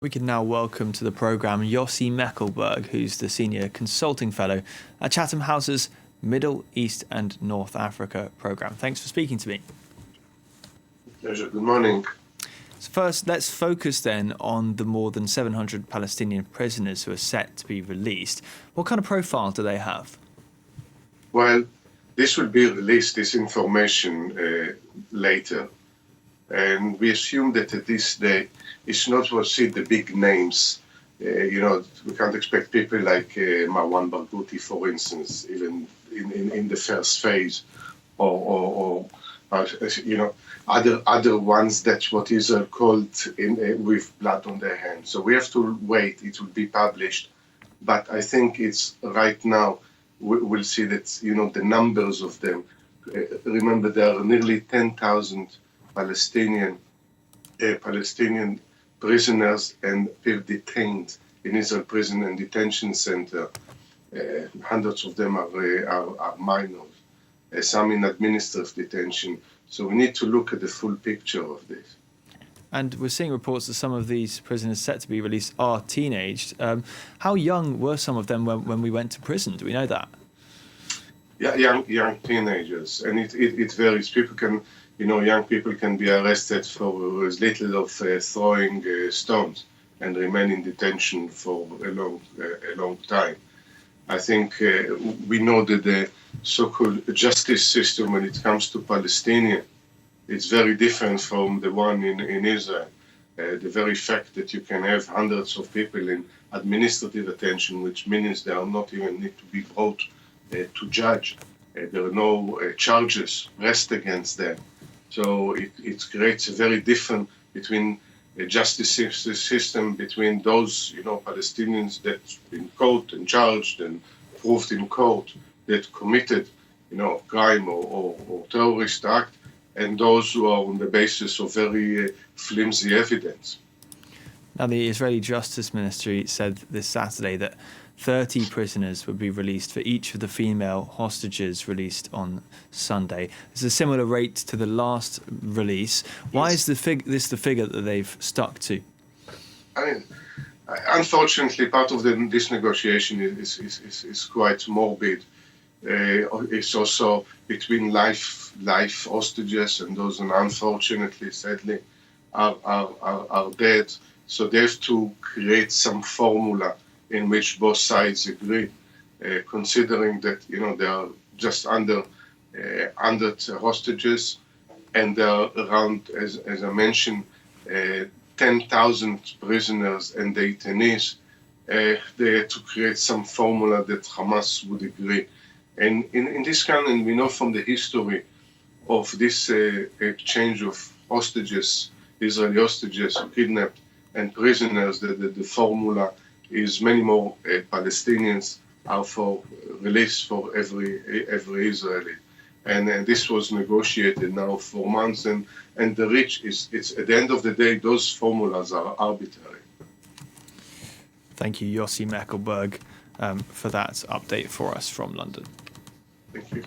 We can now welcome to the programme Yossi Mekelberg, who's the Senior Consulting Fellow at Chatham House's Middle East and North Africa programme. Thanks for speaking to me. Pleasure. Good morning. So first, let's focus then on the more than 700 Palestinian prisoners who are set to be released. What kind of profile do they have? Well, this will be released, this information, later. And we assume that at this day, it's not to see the big names. We can't expect people like Marwan Barghouti, for instance, even in the first phase, or other ones that what Israel called with blood on their hands. So we have to wait. It will be published, but I think it's right now. We'll see that the numbers of them. Remember, there are nearly 10,000 Palestinian prisoners and people detained in Israel prison and detention center. Hundreds of them are minors, some in administrative detention. So we need to look at the full picture of this. And we're seeing reports that some of these prisoners set to be released are teenaged. How young were some of them when we went to prison? Do we know that? Yeah, young teenagers, and it varies. People can. Young people can be arrested for as little of throwing stones and remain in detention for a long time. I think we know that the so-called justice system when it comes to Palestinian, it's very different from the one in Israel. The very fact that you can have hundreds of people in administrative detention, which means they are not even need to be brought to judge. There are no charges pressed against them. So it creates a very different between a justice system between those Palestinians that been caught and charged and proved in court that committed crime or terrorist act, and those who are on the basis of very flimsy evidence. Now, the Israeli Justice Ministry said this Saturday that 30 prisoners would be released for each of the female hostages released on Sunday. It's a similar rate to the last release. Why is this the figure that they've stuck to? I mean, unfortunately, part of this negotiation is quite morbid. It's also between life hostages and those who unfortunately, sadly, are dead. So they have to create some formula in which both sides agree, considering that they are just under 100 hostages, and there are around, as I mentioned, 10,000 prisoners and detainees. They had to create some formula that Hamas would agree. And in this kind, and we know from the history of this exchange of hostages, Israeli hostages kidnapped and prisoners, that the formula is many more Palestinians are for release for every Israeli, and this was negotiated now for months, and the reach it's at the end of the day those formulas are arbitrary. Thank you, Yossi Mekelberg, for that update for us from London. Thank you.